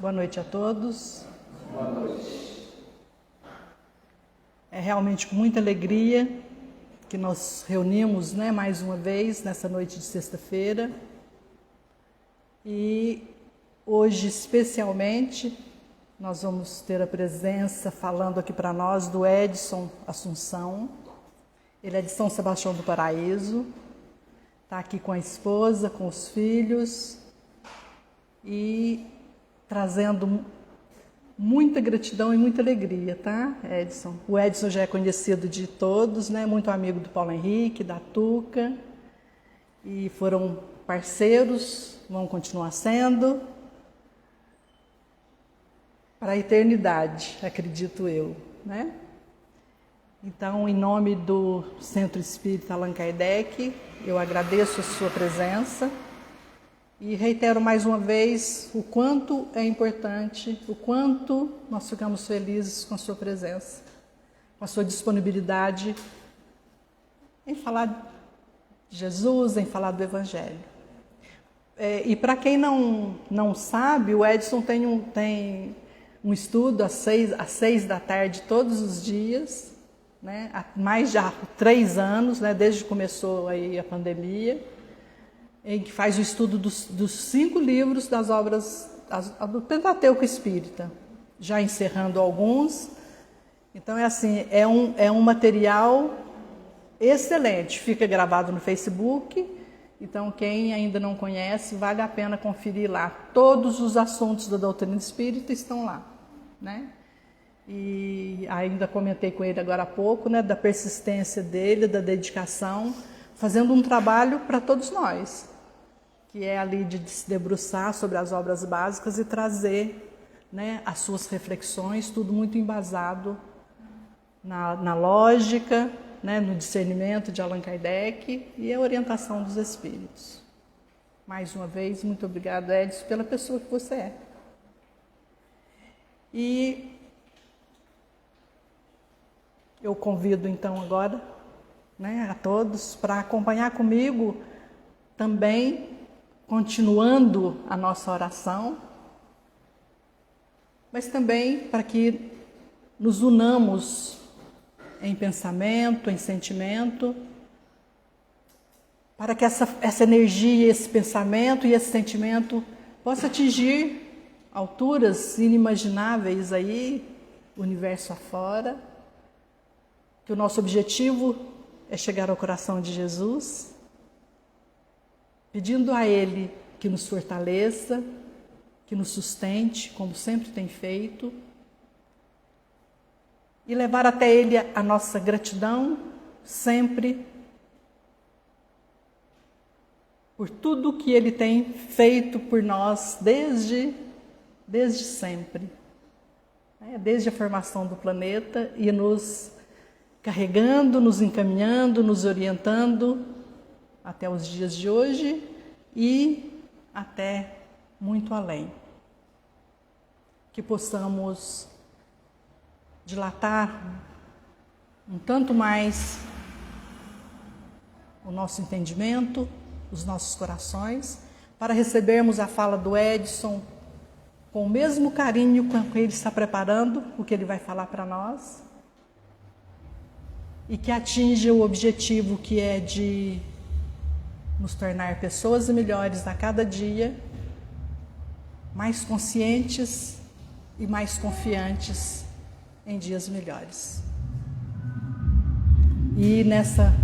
Boa noite a todos. Boa noite. É realmente com muita alegria que nós reunimos, mais uma vez nessa noite de sexta-feira. E hoje, especialmente, nós vamos ter a presença, falando aqui para nós, do Edson Assunção. Ele é de São Sebastião do Paraíso, está aqui com a esposa, com os filhos e trazendo muita gratidão e muita alegria, tá, Edson? O Edson já é conhecido de todos, muito amigo do Paulo Henrique, da Tuca, e foram parceiros, vão continuar sendo para a eternidade, acredito eu, Então, em nome do Centro Espírita Allan Kardec, eu agradeço a sua presença e reitero mais uma vez o quanto é importante, o quanto nós ficamos felizes com a sua presença, com a sua disponibilidade em falar de Jesus, em falar do Evangelho. E para quem não sabe, o Edson tem um estudo às 6 da tarde todos os dias, há mais de 3 anos, desde que começou aí a pandemia, em que faz o estudo dos 5 livros das obras do Pentateuco Espírita, já encerrando alguns. Então é um material excelente, fica gravado no Facebook, então quem ainda não conhece, vale a pena conferir lá. Todos os assuntos da doutrina espírita estão lá, E ainda comentei com ele agora há pouco, da persistência dele, da dedicação, fazendo um trabalho para todos nós, que é ali de se debruçar sobre as obras básicas e trazer as suas reflexões, tudo muito embasado na lógica, no discernimento de Allan Kardec e a orientação dos espíritos. Mais uma vez, muito obrigada, Edson, pela pessoa que você é. E eu convido então agora a todos para acompanhar comigo também, continuando a nossa oração, mas também para que nos unamos em pensamento, em sentimento, para que essa energia, esse pensamento e esse sentimento possa atingir alturas inimagináveis aí, universo afora, que o nosso objetivo é chegar ao coração de Jesus, pedindo a Ele que nos fortaleça, que nos sustente, como sempre tem feito, e levar até Ele a nossa gratidão, sempre, por tudo que Ele tem feito por nós desde sempre, desde a formação do planeta, e nos carregando, nos encaminhando, nos orientando até os dias de hoje e até muito além. Que possamos dilatar um tanto mais o nosso entendimento, os nossos corações, para recebermos a fala do Edson com o mesmo carinho com que ele está preparando o que ele vai falar para nós, e que atinja o objetivo que é de nos tornar pessoas melhores a cada dia, mais conscientes e mais confiantes em dias melhores. E nessa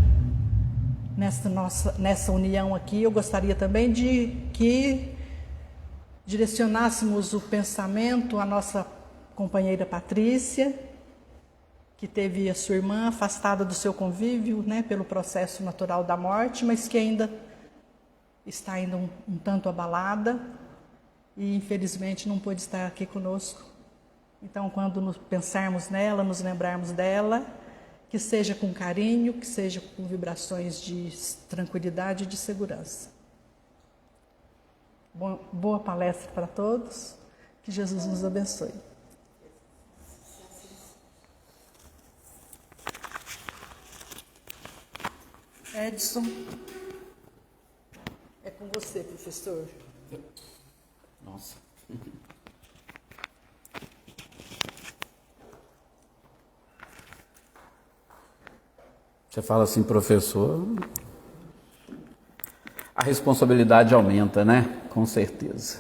união aqui, eu gostaria também de que direcionássemos o pensamento à nossa companheira Patrícia, que teve a sua irmã afastada do seu convívio, pelo processo natural da morte, mas que ainda está ainda um tanto abalada e infelizmente não pôde estar aqui conosco. Então, quando nos pensarmos nela, nos lembrarmos dela, que seja com carinho, que seja com vibrações de tranquilidade e de segurança. Boa palestra para todos, que Jesus nos abençoe. Edson, é com você, professor. Nossa. Você fala assim, professor, a responsabilidade aumenta, né? Com certeza.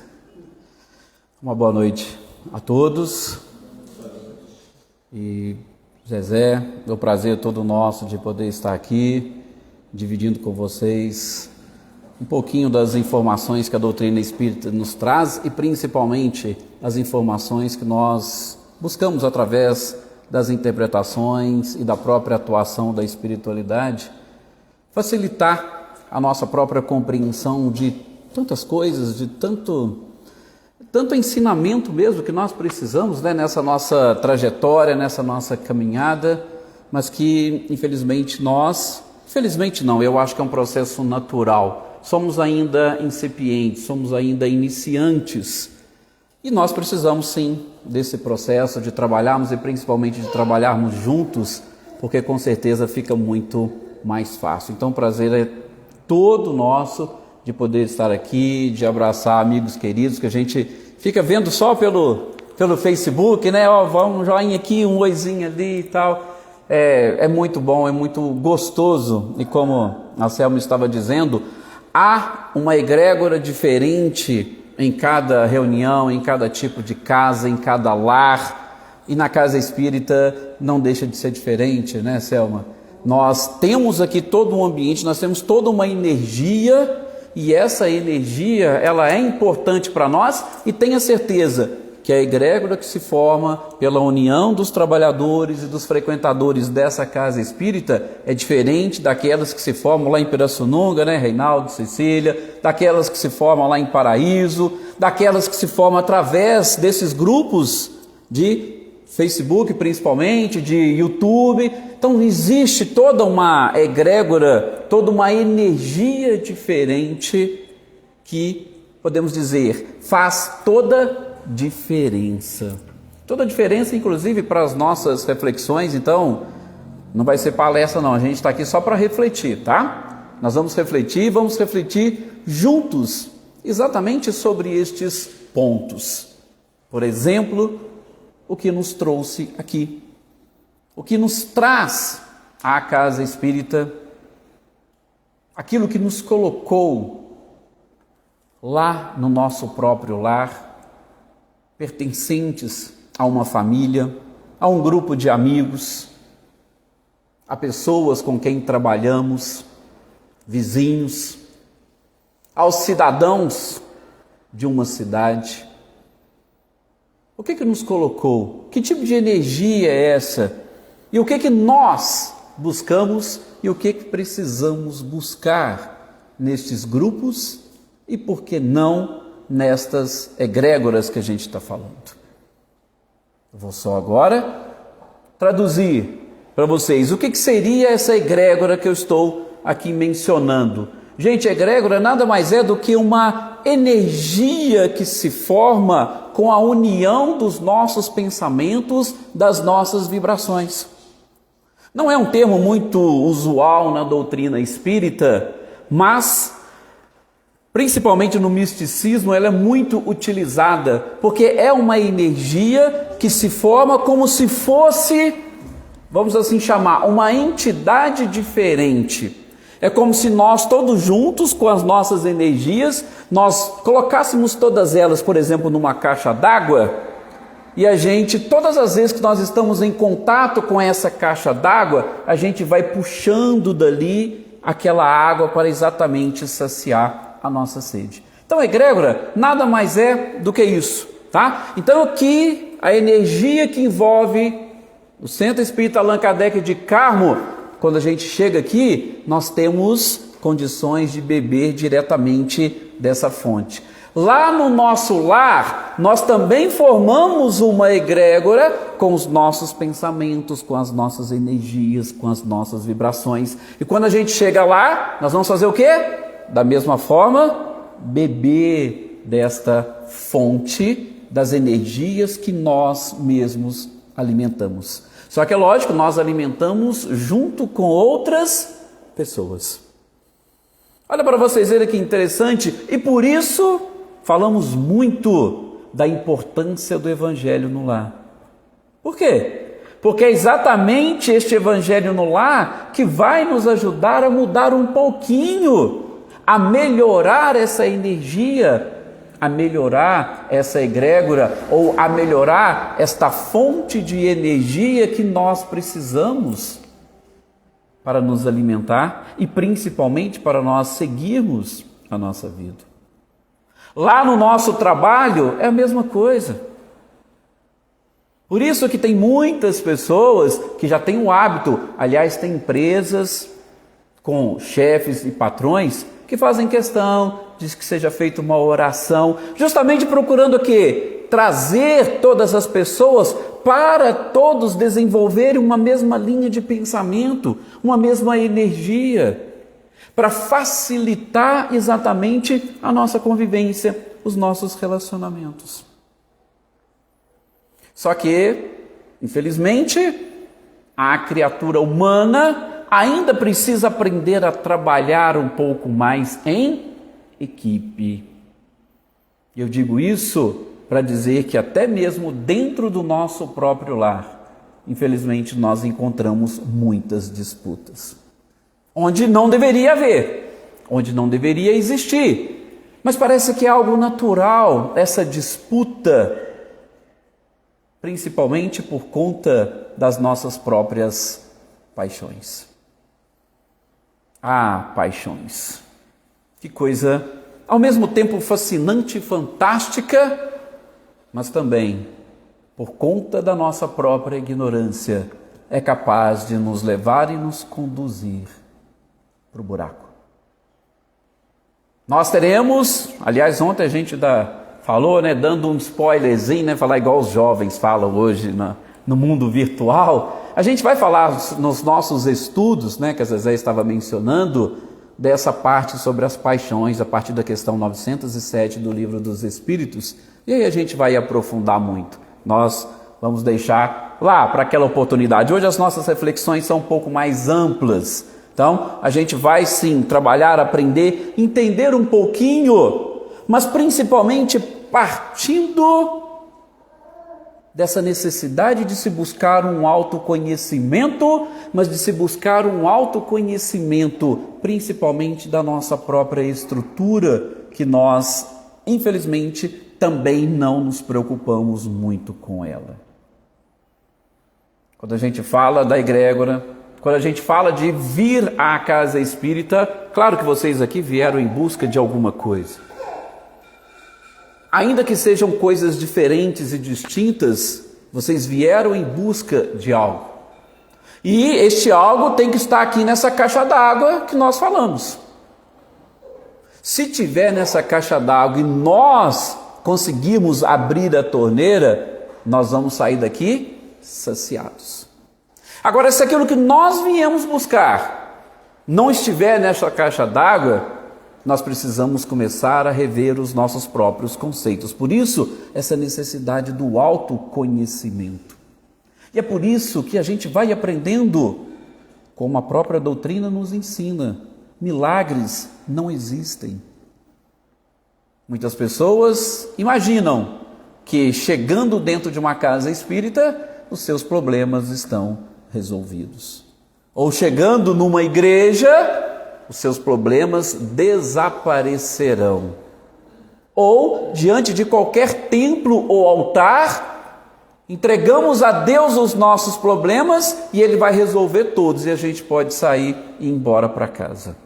Uma boa noite a todos. E Zezé, é um prazer todo nosso de poder estar aqui, dividindo com vocês um pouquinho das informações que a doutrina espírita nos traz e principalmente as informações que nós buscamos através das interpretações e da própria atuação da espiritualidade, facilitar a nossa própria compreensão de tantas coisas, de tanto ensinamento mesmo que nós precisamos, né, nessa nossa trajetória, nessa nossa caminhada, mas que infelizmente não, eu acho que é um processo natural, somos ainda incipientes, somos ainda iniciantes, e nós precisamos sim desse processo de trabalharmos e principalmente de trabalharmos juntos, porque com certeza fica muito mais fácil. Então o prazer é todo nosso de poder estar aqui, de abraçar amigos queridos que a gente fica vendo só pelo Facebook, né? Um joinha aqui, um oizinho ali e tal. É muito bom, é muito gostoso. E como a Selma estava dizendo, há uma egrégora diferente em cada reunião, em cada tipo de casa, em cada lar. E na casa espírita não deixa de ser diferente, né, Selma? Nós temos aqui todo um ambiente, nós temos toda uma energia, e essa energia, ela é importante para nós, e tenha certeza que a egrégora que se forma pela união dos trabalhadores e dos frequentadores dessa casa espírita é diferente daquelas que se formam lá em Pirassununga, né, Reinaldo, Cecília, daquelas que se formam lá em Paraíso, daquelas que se formam através desses grupos de Facebook principalmente, de YouTube. Então existe toda uma egrégora, toda uma energia diferente que, podemos dizer, faz toda diferença. Toda diferença, inclusive, para as nossas reflexões. Então, não vai ser palestra não, a gente está aqui só para refletir, tá? Nós vamos refletir juntos, exatamente sobre estes pontos. Por exemplo, o que nos trouxe aqui, o que nos traz à casa espírita, aquilo que nos colocou lá no nosso próprio lar, pertencentes a uma família, a um grupo de amigos, a pessoas com quem trabalhamos, vizinhos, aos cidadãos de uma cidade. O que nos colocou? Que tipo de energia é essa? E o que nós buscamos e o que precisamos buscar nestes grupos e por que não nestas egrégoras que a gente está falando? Eu vou só agora traduzir para vocês o que seria essa egrégora que eu estou aqui mencionando. Gente, egrégora nada mais é do que uma energia que se forma com a união dos nossos pensamentos, das nossas vibrações. Não é um termo muito usual na doutrina espírita, mas principalmente no misticismo ela é muito utilizada, porque é uma energia que se forma como se fosse, vamos assim chamar, uma entidade diferente. É como se nós todos juntos, com as nossas energias, nós colocássemos todas elas, por exemplo, numa caixa d'água, e a gente, todas as vezes que nós estamos em contato com essa caixa d'água, a gente vai puxando dali aquela água para exatamente saciar a nossa sede. Então a egrégora nada mais é do que isso, tá? Então aqui a energia que envolve o Centro Espírita Allan Kardec de Carmo, quando a gente chega aqui, nós temos condições de beber diretamente dessa fonte. Lá no nosso lar, nós também formamos uma egrégora com os nossos pensamentos, com as nossas energias, com as nossas vibrações. E quando a gente chega lá, nós vamos fazer o quê? Da mesma forma, beber desta fonte das energias que nós mesmos alimentamos. Só que é lógico, nós alimentamos junto com outras pessoas. Olha para vocês verem que interessante, e por isso falamos muito da importância do Evangelho no lar. Por quê? Porque é exatamente este evangelho no lar que vai nos ajudar a mudar um pouquinho, a melhorar essa energia, a melhorar essa egrégora ou a melhorar esta fonte de energia que nós precisamos para nos alimentar e principalmente para nós seguirmos a nossa vida. Lá no nosso trabalho é a mesma coisa. Por isso que tem muitas pessoas que já têm o hábito, aliás, tem empresas com chefes e patrões que fazem questão de que seja feita uma oração, justamente procurando o quê? Trazer todas as pessoas para todos desenvolverem uma mesma linha de pensamento, uma mesma energia, para facilitar exatamente a nossa convivência, os nossos relacionamentos. Só que, infelizmente, a criatura humana ainda precisa aprender a trabalhar um pouco mais em equipe. E eu digo isso para dizer que até mesmo dentro do nosso próprio lar, infelizmente, nós encontramos muitas disputas. Onde não deveria haver, onde não deveria existir. Mas parece que é algo natural essa disputa, principalmente por conta das nossas próprias paixões. Ah, paixões. Que coisa, ao mesmo tempo fascinante e fantástica, mas também, por conta da nossa própria ignorância, é capaz de nos levar e nos conduzir para o buraco. Nós teremos, aliás, ontem a gente falou, dando um spoilerzinho, falar igual os jovens falam hoje no mundo virtual. A gente vai falar nos nossos estudos, que a Zezé estava mencionando, dessa parte sobre as paixões, a partir da questão 907 do Livro dos Espíritos, e aí a gente vai aprofundar muito. Nós vamos deixar lá para aquela oportunidade. Hoje as nossas reflexões são um pouco mais amplas, então a gente vai sim trabalhar, aprender, entender um pouquinho, mas principalmente partindo dessa necessidade de se buscar um autoconhecimento, mas de se buscar um autoconhecimento principalmente da nossa própria estrutura, que nós, infelizmente, também não nos preocupamos muito com ela. Quando a gente fala da egrégora, quando a gente fala de vir à casa espírita, claro que vocês aqui vieram em busca de alguma coisa. Ainda que sejam coisas diferentes e distintas, vocês vieram em busca de algo. E este algo tem que estar aqui nessa caixa d'água que nós falamos. Se tiver nessa caixa d'água e nós conseguirmos abrir a torneira, nós vamos sair daqui saciados. Agora, se aquilo que nós viemos buscar não estiver nessa caixa d'água, nós precisamos começar a rever os nossos próprios conceitos. Por isso, essa necessidade do autoconhecimento. E é por isso que a gente vai aprendendo, como a própria doutrina nos ensina, milagres não existem. Muitas pessoas imaginam que chegando dentro de uma casa espírita, os seus problemas estão resolvidos. Ou chegando numa igreja, os seus problemas desaparecerão. Ou, diante de qualquer templo ou altar, entregamos a Deus os nossos problemas e Ele vai resolver todos e a gente pode sair e ir embora para casa.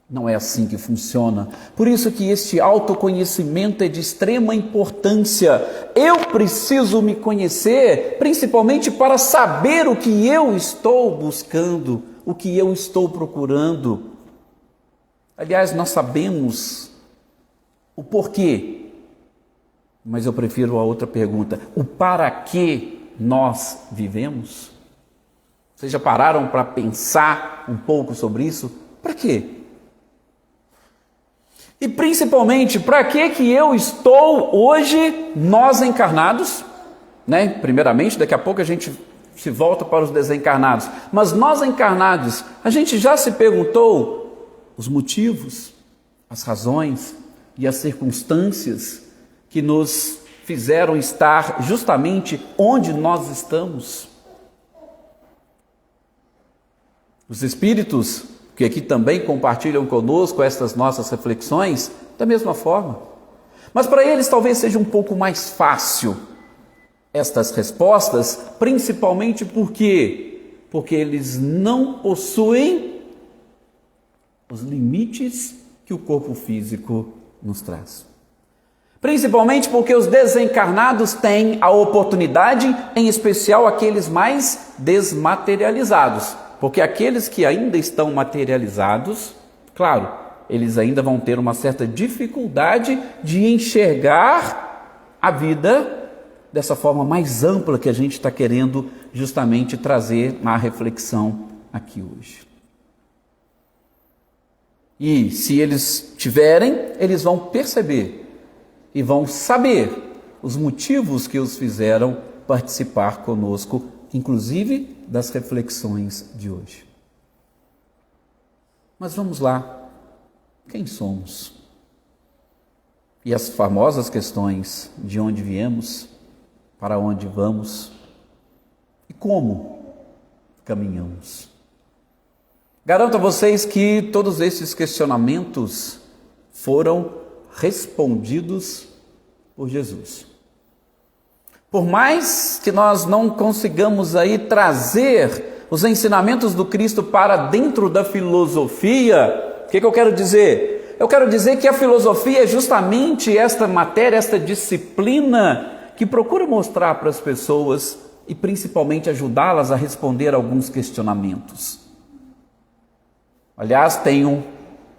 Não é assim que funciona. Por isso que este autoconhecimento é de extrema importância. Eu preciso me conhecer, principalmente para saber o que eu estou buscando, o que eu estou procurando. Aliás, nós sabemos o porquê, mas eu prefiro a outra pergunta: o para que nós vivemos? Vocês já pararam para pensar um pouco sobre isso? Para quê? E principalmente, para que eu estou hoje, nós encarnados? Primeiramente, daqui a pouco a gente se volta para os desencarnados. Mas nós encarnados, a gente já se perguntou os motivos, as razões e as circunstâncias que nos fizeram estar justamente onde nós estamos. Os Espíritos, que aqui também compartilham conosco estas nossas reflexões, da mesma forma. Mas para eles talvez seja um pouco mais fácil estas respostas, principalmente porque eles não possuem os limites que o corpo físico nos traz. Principalmente porque os desencarnados têm a oportunidade, em especial aqueles mais desmaterializados. Porque aqueles que ainda estão materializados, claro, eles ainda vão ter uma certa dificuldade de enxergar a vida dessa forma mais ampla que a gente está querendo justamente trazer na reflexão aqui hoje. E se eles tiverem, eles vão perceber e vão saber os motivos que os fizeram participar conosco, inclusive das reflexões de hoje. Mas vamos lá, quem somos? E as famosas questões de onde viemos, para onde vamos e como caminhamos. Garanto a vocês que todos esses questionamentos foram respondidos por Jesus. Por mais que nós não consigamos aí trazer os ensinamentos do Cristo para dentro da filosofia, o que eu quero dizer? Eu quero dizer que a filosofia é justamente esta matéria, esta disciplina que procura mostrar para as pessoas e principalmente ajudá-las a responder alguns questionamentos. Aliás, tenham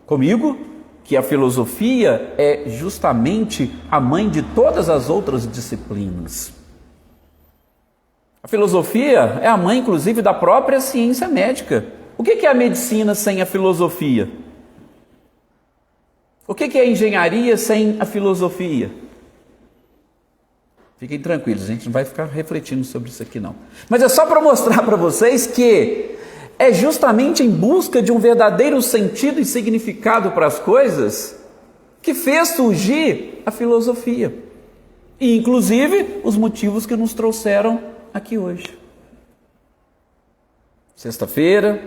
comigo que a filosofia é justamente a mãe de todas as outras disciplinas. A filosofia é a mãe, inclusive, da própria ciência médica. O que é a medicina sem a filosofia? O que é a engenharia sem a filosofia? Fiquem tranquilos, a gente não vai ficar refletindo sobre isso aqui não. Mas é só para mostrar para vocês que é justamente em busca de um verdadeiro sentido e significado para as coisas que fez surgir a filosofia. E inclusive os motivos que nos trouxeram aqui hoje. Sexta-feira,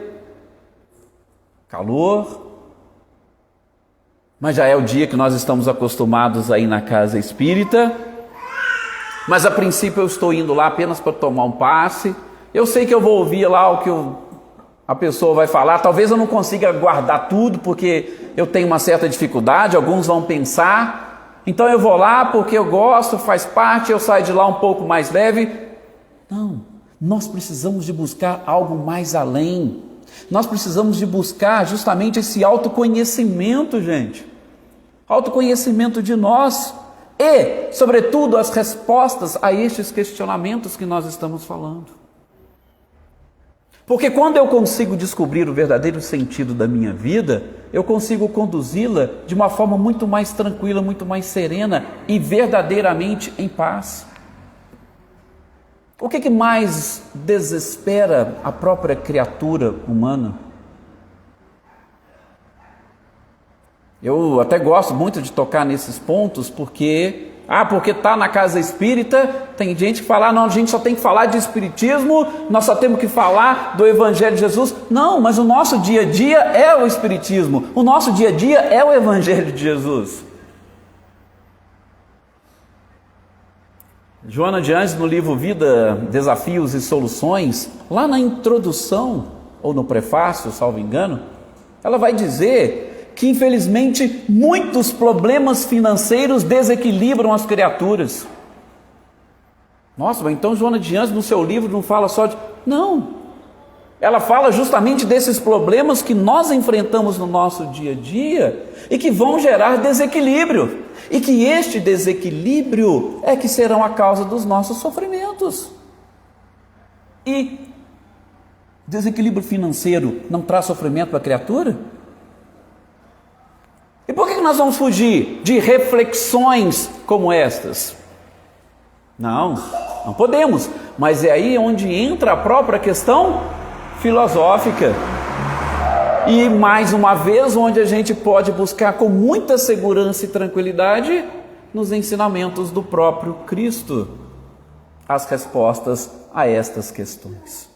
calor, mas já é o dia que nós estamos acostumados aí na casa espírita. Mas a princípio eu estou indo lá apenas para tomar um passe. Eu sei que eu vou ouvir lá o que a pessoa vai falar. Talvez eu não consiga guardar tudo, porque eu tenho uma certa dificuldade. Alguns vão pensar. Então eu vou lá porque eu gosto, faz parte, eu saio de lá um pouco mais leve. Não, nós precisamos de buscar algo mais além. Nós precisamos de buscar justamente esse autoconhecimento, gente. Autoconhecimento de nós. E, sobretudo, as respostas a estes questionamentos que nós estamos falando. Porque quando eu consigo descobrir o verdadeiro sentido da minha vida, eu consigo conduzi-la de uma forma muito mais tranquila, muito mais serena e verdadeiramente em paz. O que mais desespera a própria criatura humana? Eu até gosto muito de tocar nesses pontos, porque está na casa espírita, tem gente que fala, não, a gente só tem que falar de espiritismo, nós só temos que falar do Evangelho de Jesus. Não, mas o nosso dia a dia é o espiritismo, o nosso dia a dia é o Evangelho de Jesus. Joana de Anjos, no livro Vida, Desafios e Soluções, lá na introdução, ou no prefácio, salvo engano, ela vai dizer que infelizmente muitos problemas financeiros desequilibram as criaturas. Nossa, mas então Joana de Anjos no seu livro não fala só de... Não, ela fala justamente desses problemas que nós enfrentamos no nosso dia a dia e que vão gerar desequilíbrio. E que este desequilíbrio é que serão a causa dos nossos sofrimentos. E desequilíbrio financeiro não traz sofrimento para a criatura? E por que nós vamos fugir de reflexões como estas? Não podemos. Mas é aí onde entra a própria questão filosófica. E mais uma vez, onde a gente pode buscar com muita segurança e tranquilidade nos ensinamentos do próprio Cristo as respostas a estas questões.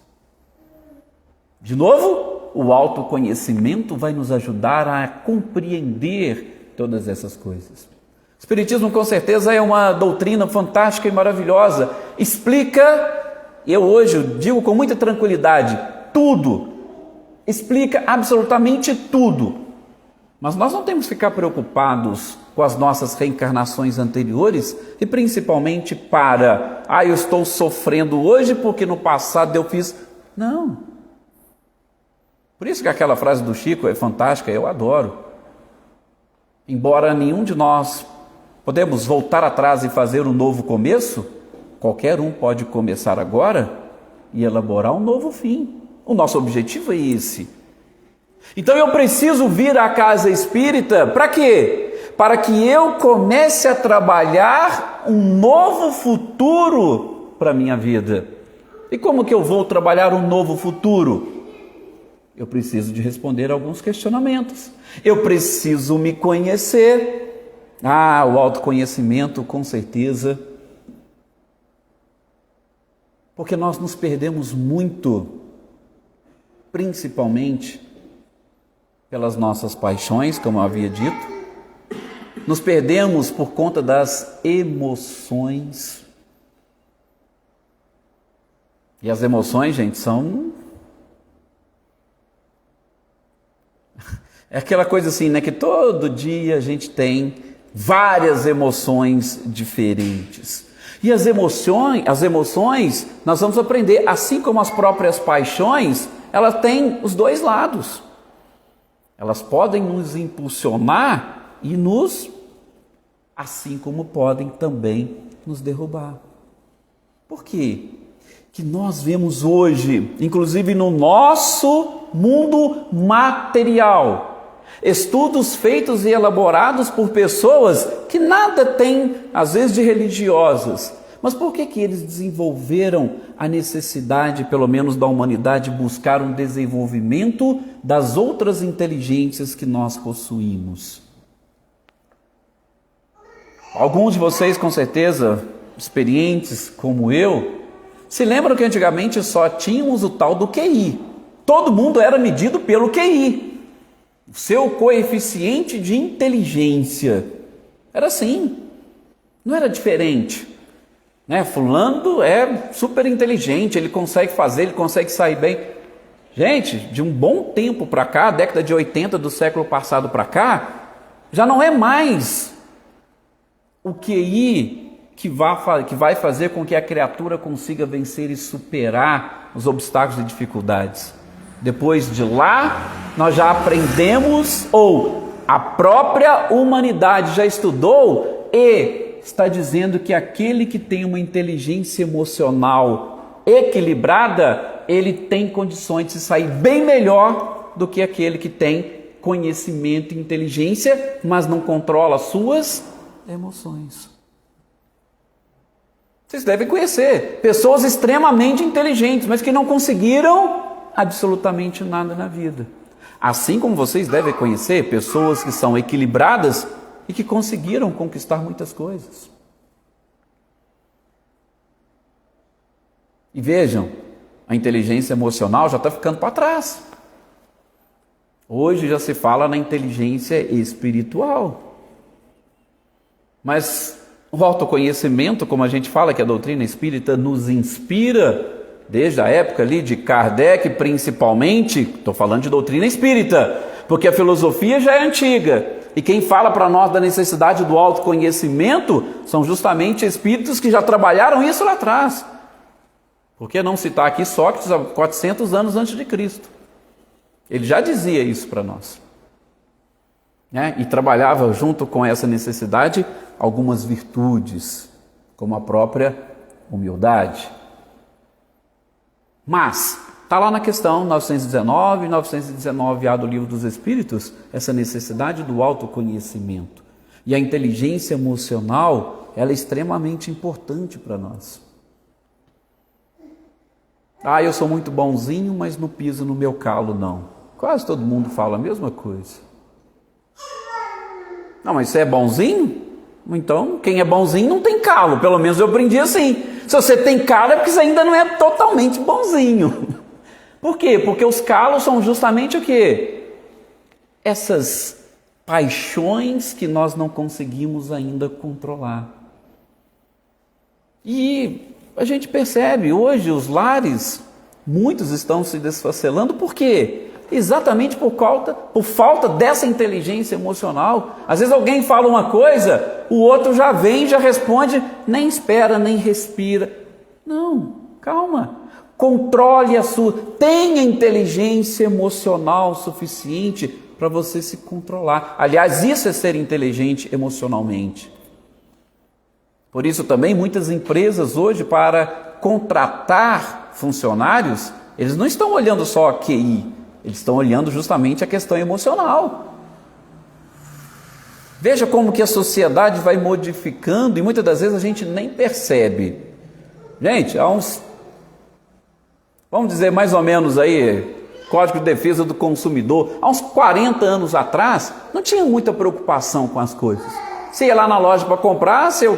De novo, o autoconhecimento vai nos ajudar a compreender todas essas coisas. O Espiritismo, com certeza, é uma doutrina fantástica e maravilhosa. Explica, eu hoje digo com muita tranquilidade, tudo. Explica absolutamente tudo. Mas nós não temos que ficar preocupados com as nossas reencarnações anteriores e principalmente eu estou sofrendo hoje porque no passado eu fiz... Não. Por isso que aquela frase do Chico é fantástica, eu adoro. Embora nenhum de nós podemos voltar atrás e fazer um novo começo, qualquer um pode começar agora e elaborar um novo fim. O nosso objetivo é esse. Então eu preciso vir à casa espírita para quê? Para que eu comece a trabalhar um novo futuro para a minha vida. E como que eu vou trabalhar um novo futuro? Eu preciso de responder alguns questionamentos. Eu preciso me conhecer. O autoconhecimento, com certeza. Porque nós nos perdemos muito, principalmente pelas nossas paixões, como eu havia dito. Nos perdemos por conta das emoções. E as emoções, gente, são... É aquela coisa assim, né? Que todo dia a gente tem várias emoções diferentes. E as emoções, nós vamos aprender, assim como as próprias paixões, elas têm os dois lados. Elas podem nos impulsionar e assim como podem também nos derrubar. Por quê? Que nós vemos hoje, inclusive no nosso mundo material, estudos feitos e elaborados por pessoas que nada têm, às vezes, de religiosas. Mas por que eles desenvolveram a necessidade, pelo menos da humanidade, buscar um desenvolvimento das outras inteligências que nós possuímos? Alguns de vocês, com certeza, experientes como eu, se lembram que antigamente só tínhamos o tal do QI. Todo mundo era medido pelo QI. O seu coeficiente de inteligência. Era assim. Não era diferente. Fulano é super inteligente, ele consegue fazer, ele consegue sair bem. Gente, de um bom tempo para cá, década de 80 do século passado para cá, já não é mais o QI que vai fazer com que a criatura consiga vencer e superar os obstáculos e dificuldades. Depois de lá, nós já aprendemos, ou a própria humanidade já estudou e está dizendo que aquele que tem uma inteligência emocional equilibrada, ele tem condições de sair bem melhor do que aquele que tem conhecimento e inteligência, mas não controla as suas emoções. Vocês devem conhecer pessoas extremamente inteligentes, mas que não conseguiram absolutamente nada na vida. Assim como vocês devem conhecer pessoas que são equilibradas e que conseguiram conquistar muitas coisas. E vejam, a inteligência emocional já está ficando para trás. Hoje já se fala na inteligência espiritual. Mas o autoconhecimento, como a gente fala que a doutrina espírita nos inspira, desde a época ali de Kardec principalmente, estou falando de doutrina espírita, porque a filosofia já é antiga. E quem fala para nós da necessidade do autoconhecimento são justamente espíritos que já trabalharam isso lá atrás. Por que não citar aqui Sócrates há 400 anos antes de Cristo? Ele já dizia isso para nós. E trabalhava junto com essa necessidade algumas virtudes, como a própria humildade. Mas está lá na questão 919 e 919A do Livro dos Espíritos, essa necessidade do autoconhecimento. E a inteligência emocional, ela é extremamente importante para nós. Eu sou muito bonzinho, mas não piso no meu calo, não. Quase todo mundo fala a mesma coisa. Não, mas você é bonzinho? Então, quem é bonzinho não tem calo, pelo menos eu aprendi assim. Se você tem calo é porque você ainda não é totalmente bonzinho. Por quê? Porque os calos são justamente o quê? Essas paixões que nós não conseguimos ainda controlar. E a gente percebe hoje os lares, muitos estão se desfacelando, por quê? Exatamente por falta dessa inteligência emocional. Às vezes alguém fala uma coisa, o outro já vem, já responde, nem espera, nem respira. Não, calma. Controle tenha inteligência emocional suficiente para você se controlar. Aliás, isso é ser inteligente emocionalmente. Por isso também muitas empresas hoje, para contratar funcionários, eles não estão olhando só a QI, eles estão olhando justamente a questão emocional. Veja como que a sociedade vai modificando e muitas das vezes a gente nem percebe. Gente, vamos dizer mais ou menos aí, Código de Defesa do Consumidor, há uns 40 anos atrás, não tinha muita preocupação com as coisas. Você ia lá na loja para comprar, se o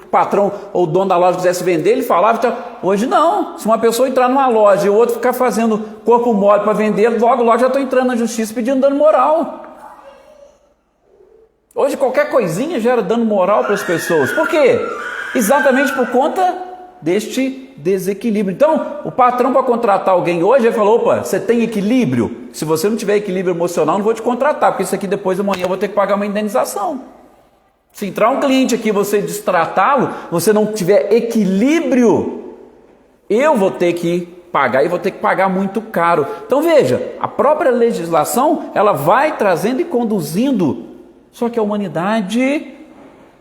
patrão ou o dono da loja quisesse vender, ele falava. Então, hoje não. Se uma pessoa entrar numa loja e o outro ficar fazendo corpo mole para vender, logo já estou entrando na justiça pedindo dano moral. Hoje qualquer coisinha gera dano moral para as pessoas. Por quê? Exatamente por conta deste desequilíbrio. Então, o patrão para contratar alguém hoje, ele falou, opa, você tem equilíbrio? Se você não tiver equilíbrio emocional, não vou te contratar, porque isso aqui depois amanhã eu vou ter que pagar uma indenização. Se entrar um cliente aqui, você destratá-lo, você não tiver equilíbrio, eu vou ter que pagar e vou ter que pagar muito caro. Então veja, a própria legislação, ela vai trazendo e conduzindo, só que a humanidade,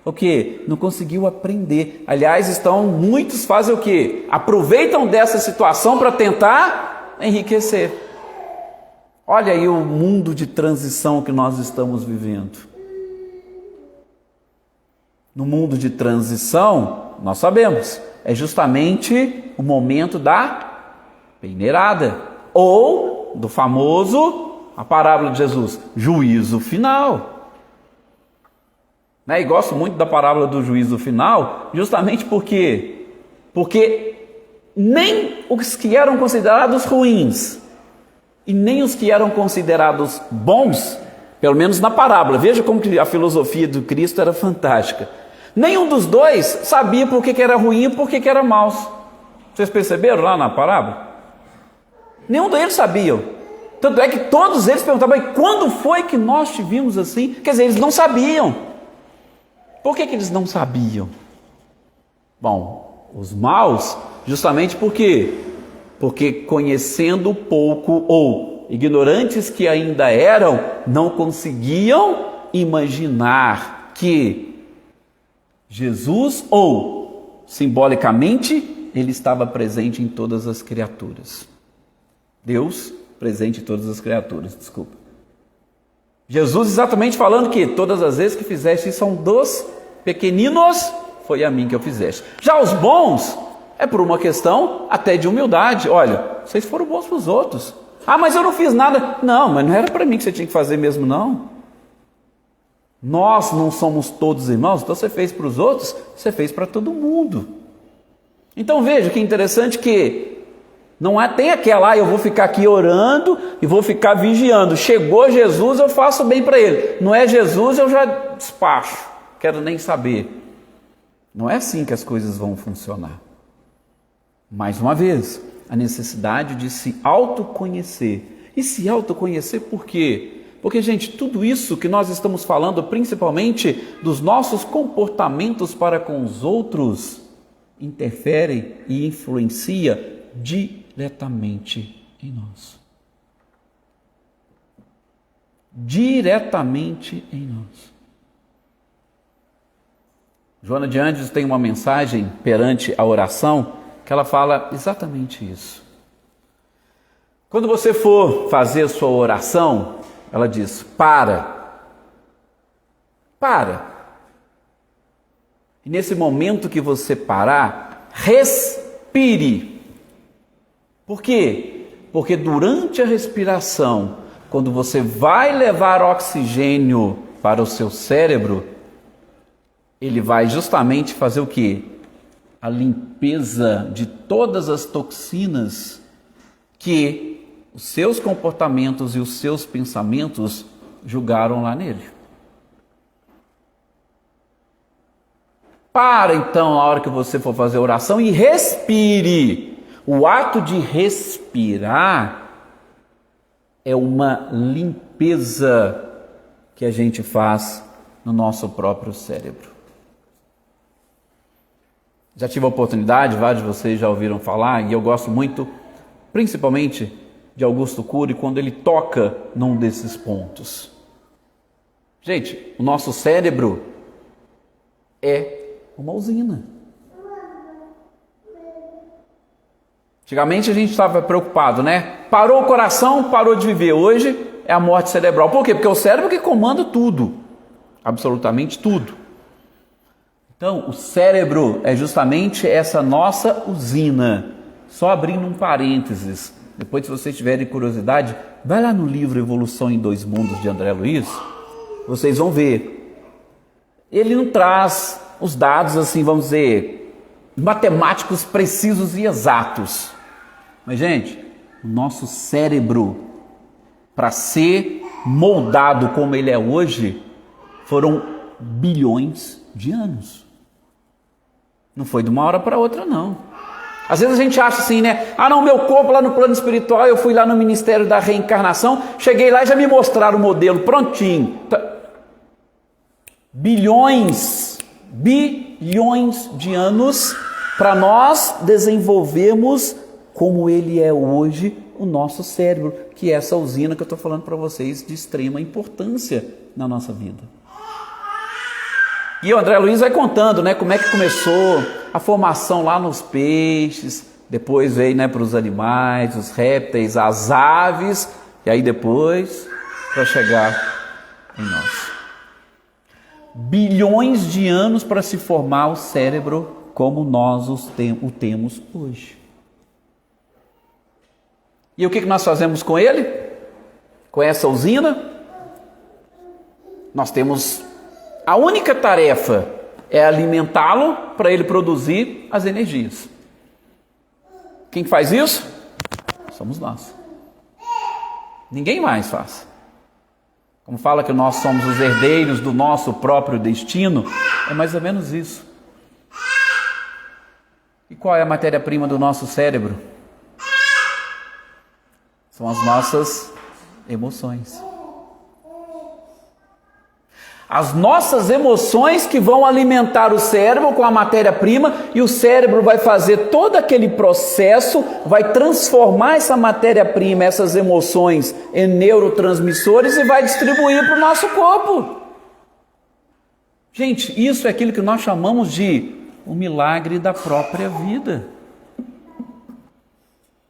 o quê? Não conseguiu aprender. Aliás, muitos fazem o quê? Aproveitam dessa situação para tentar enriquecer. Olha aí o mundo de transição que nós estamos vivendo. No mundo de transição, nós sabemos, é justamente o momento da peneirada, ou do famoso, a parábola de Jesus, juízo final. E gosto muito da parábola do juízo final, justamente porque nem os que eram considerados ruins, e nem os que eram considerados bons, pelo menos na parábola, veja como que a filosofia do Cristo era fantástica. Nenhum dos dois sabia por que era ruim e por que era maus. Vocês perceberam lá na parábola? Nenhum deles sabiam. Tanto é que todos eles perguntavam, mas quando foi que nós te vimos assim? Quer dizer, eles não sabiam. Por que eles não sabiam? Bom, os maus, justamente porque conhecendo pouco ou ignorantes que ainda eram, não conseguiam imaginar que Jesus, ou simbolicamente, ele estava presente em todas as criaturas. Deus presente em todas as criaturas, desculpa. Jesus exatamente falando que todas as vezes que fizeste são dos pequeninos, foi a mim que eu fizeste. Já os bons, é por uma questão até de humildade. Olha, vocês foram bons para os outros. Ah, mas eu não fiz nada. Não, mas não era para mim que você tinha que fazer mesmo, não. Nós não somos todos irmãos, então você fez para os outros, você fez para todo mundo. Então veja que interessante que não tem aquela, eu vou ficar aqui orando e vou ficar vigiando. Chegou Jesus, eu faço bem para ele. Não é Jesus, eu já despacho, quero nem saber. Não é assim que as coisas vão funcionar. Mais uma vez, a necessidade de se autoconhecer. E se autoconhecer por quê? Porque, gente, tudo isso que nós estamos falando, principalmente dos nossos comportamentos para com os outros, interferem e influencia diretamente em nós. Diretamente em nós. Joana de Ângeles tem uma mensagem perante a oração que ela fala exatamente isso. Quando você for fazer a sua oração, ela diz, para. E nesse momento que você parar, respire. Por quê? Porque durante a respiração, quando você vai levar oxigênio para o seu cérebro, ele vai justamente fazer o quê? A limpeza de todas as toxinas que os seus comportamentos e os seus pensamentos julgaram lá nele. Para então, na hora que você for fazer a oração, e respire. O ato de respirar é uma limpeza que a gente faz no nosso próprio cérebro. Já tive a oportunidade, vários de vocês já ouviram falar, e eu gosto muito, principalmente de Augusto Cury, quando ele toca num desses pontos. Gente, o nosso cérebro é uma usina. Antigamente a gente estava preocupado, né? Parou o coração, parou de viver. Hoje é a morte cerebral. Por quê? Porque é o cérebro que comanda tudo. Absolutamente tudo. Então, o cérebro é justamente essa nossa usina. Só abrindo um parênteses. Depois, se vocês tiverem curiosidade, vai lá no livro Evolução em Dois Mundos, de André Luiz. Vocês vão ver. Ele não traz os dados, assim, vamos dizer, matemáticos precisos e exatos. Mas, gente, o nosso cérebro, para ser moldado como ele é hoje, foram bilhões de anos. Não foi de uma hora para outra, não. Às vezes a gente acha assim, né? Ah, não, meu corpo lá no plano espiritual, eu fui lá no Ministério da Reencarnação, cheguei lá e já me mostraram o modelo prontinho. Bilhões de anos para nós desenvolvermos como ele é hoje o nosso cérebro, que é essa usina que eu estou falando para vocês de extrema importância na nossa vida. E o André Luiz vai contando, né, como é que começou a formação lá nos peixes, depois veio, né, para os animais, os répteis, as aves, e aí depois para chegar em nós. Bilhões de anos para se formar o cérebro como nós o temos hoje. E o que nós fazemos com ele? Com essa usina? Nós temos... A única tarefa é alimentá-lo para ele produzir as energias. Quem faz isso? Somos nós. Ninguém mais faz. Como fala que nós somos os herdeiros do nosso próprio destino, é mais ou menos isso. E qual é a matéria-prima do nosso cérebro? São as nossas emoções. As nossas emoções que vão alimentar o cérebro com a matéria-prima, e o cérebro vai fazer todo aquele processo, vai transformar essa matéria-prima, essas emoções, em neurotransmissores e vai distribuir para o nosso corpo. Gente, isso é aquilo que nós chamamos de o milagre da própria vida.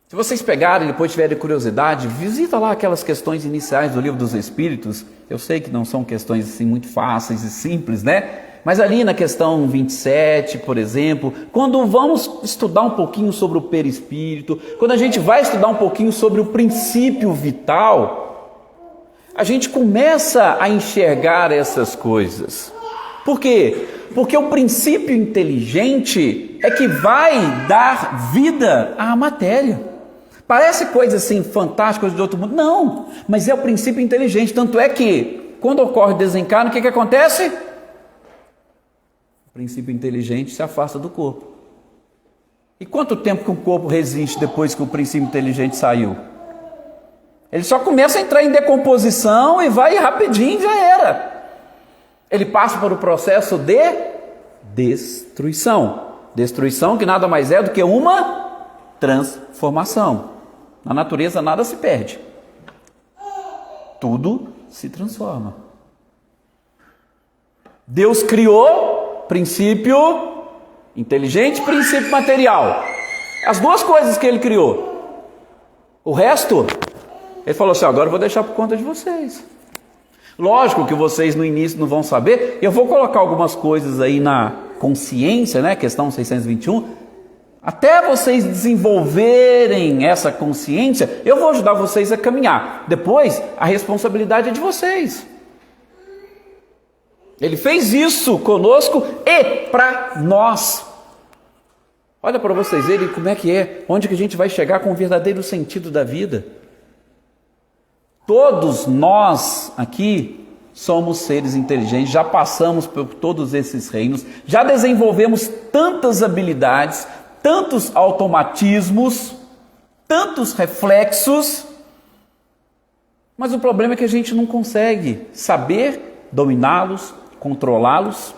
Se vocês pegarem e depois tiverem curiosidade, visita lá aquelas questões iniciais do Livro dos Espíritos. Eu sei que não são questões assim muito fáceis e simples, né? Mas ali na questão 27, por exemplo, quando vamos estudar um pouquinho sobre o perispírito, quando a gente vai estudar um pouquinho sobre o princípio vital, a gente começa a enxergar essas coisas. Por quê? Porque o princípio inteligente é que vai dar vida à matéria. Parece coisa assim fantástica de outro mundo. Não, mas é o princípio inteligente. Tanto é que, quando ocorre desencarno, o que acontece? O princípio inteligente se afasta do corpo. E quanto tempo que um corpo resiste depois que o princípio inteligente saiu? Ele só começa a entrar em decomposição e vai rapidinho, já era. Ele passa por um processo de destruição. Destruição que nada mais é do que uma transformação. Na natureza nada se perde. Tudo se transforma. Deus criou princípio inteligente, princípio material. As duas coisas que ele criou. O resto, ele falou assim, agora eu vou deixar por conta de vocês. Lógico que vocês no início não vão saber. Eu vou colocar algumas coisas aí na consciência, né? Questão 621. Até vocês desenvolverem essa consciência, eu vou ajudar vocês a caminhar. Depois, a responsabilidade é de vocês. Ele fez isso conosco e para nós. Olha para vocês verem como é que é, onde que a gente vai chegar com o verdadeiro sentido da vida. Todos nós aqui somos seres inteligentes, já passamos por todos esses reinos, já desenvolvemos tantas habilidades, tantos automatismos, tantos reflexos, mas o problema é que a gente não consegue saber dominá-los, controlá-los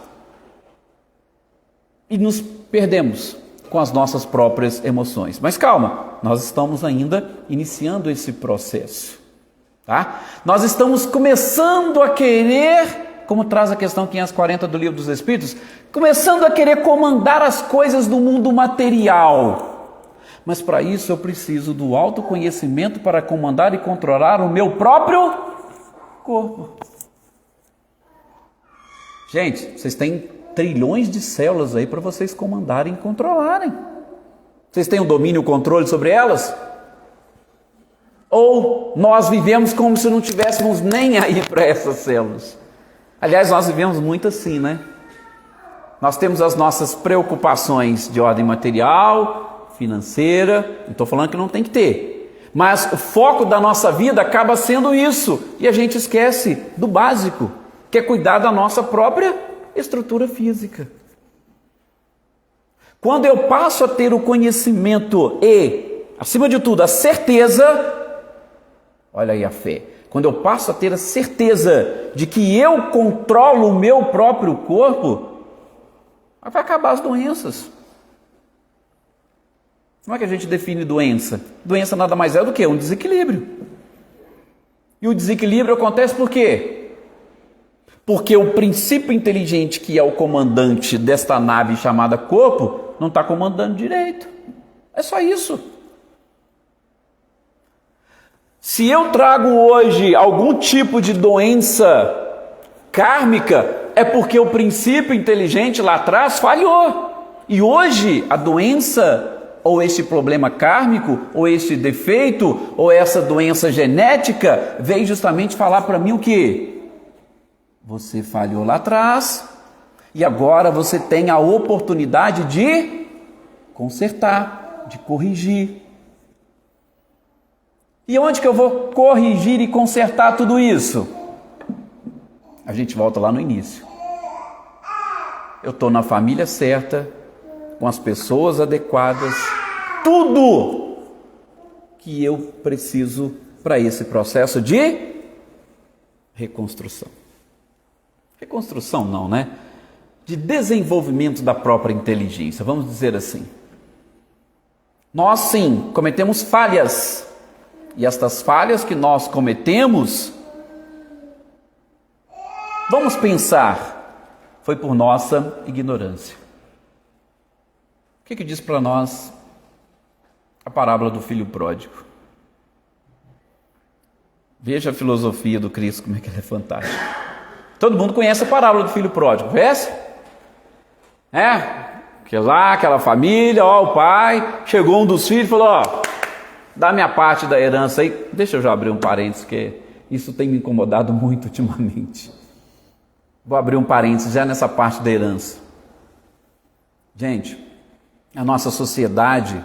e nos perdemos com as nossas próprias emoções. Mas calma, nós estamos ainda iniciando esse processo. Tá? Nós estamos começando a querer, como traz a questão 540 do Livro dos Espíritos, começando a querer comandar as coisas do mundo material. Mas para isso eu preciso do autoconhecimento para comandar e controlar o meu próprio corpo. Gente, vocês têm trilhões de células aí para vocês comandarem e controlarem. Vocês têm o domínio e o controle sobre elas? Ou nós vivemos como se não tivéssemos nem aí para essas células? Aliás, nós vivemos muito assim, né? Nós temos as nossas preocupações de ordem material, financeira, não estou falando que não tem que ter, mas o foco da nossa vida acaba sendo isso, e a gente esquece do básico, que é cuidar da nossa própria estrutura física. Quando eu passo a ter o conhecimento e, acima de tudo, a certeza, olha aí a fé, quando eu passo a ter a certeza de que eu controlo o meu próprio corpo, vai acabar as doenças. Como é que a gente define doença? Doença nada mais é do que um desequilíbrio. E o desequilíbrio acontece por quê? Porque o princípio inteligente, que é o comandante desta nave chamada corpo, não está comandando direito. É só isso. Se eu trago hoje algum tipo de doença kármica, é porque o princípio inteligente lá atrás falhou. E hoje a doença, ou este problema kármico, ou este defeito, ou essa doença genética, veio justamente falar para mim o quê? Você falhou lá atrás, e agora você tem a oportunidade de consertar, de corrigir. E onde que eu vou corrigir e consertar tudo isso? A gente volta lá no início. Eu estou na família certa, com as pessoas adequadas, tudo que eu preciso para esse processo de reconstrução. Reconstrução não, né? De desenvolvimento da própria inteligência, vamos dizer assim. Nós sim, cometemos falhas. E estas falhas que nós cometemos, vamos pensar, foi por nossa ignorância. O que diz para nós a parábola do filho pródigo? Veja a filosofia do Cristo, como é que ela é fantástica. Todo mundo conhece a parábola do filho pródigo, conhece? Que lá, aquela família, o pai, chegou um dos filhos e falou, dá minha parte da herança aí. Deixa eu já abrir um parênteses, que isso tem me incomodado muito ultimamente. Vou abrir um parênteses já nessa parte da herança. Gente, a nossa sociedade,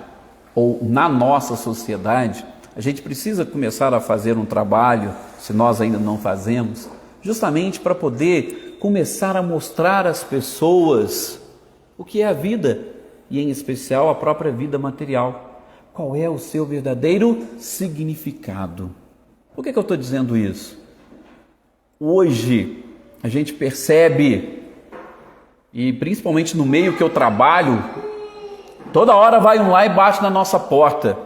ou na nossa sociedade, a gente precisa começar a fazer um trabalho, se nós ainda não fazemos, justamente para poder começar a mostrar às pessoas o que é a vida, e em especial a própria vida material. Qual é o seu verdadeiro significado? Por que eu estou dizendo isso? Hoje a gente percebe, e principalmente no meio que eu trabalho, toda hora vai um lá e bate na nossa porta.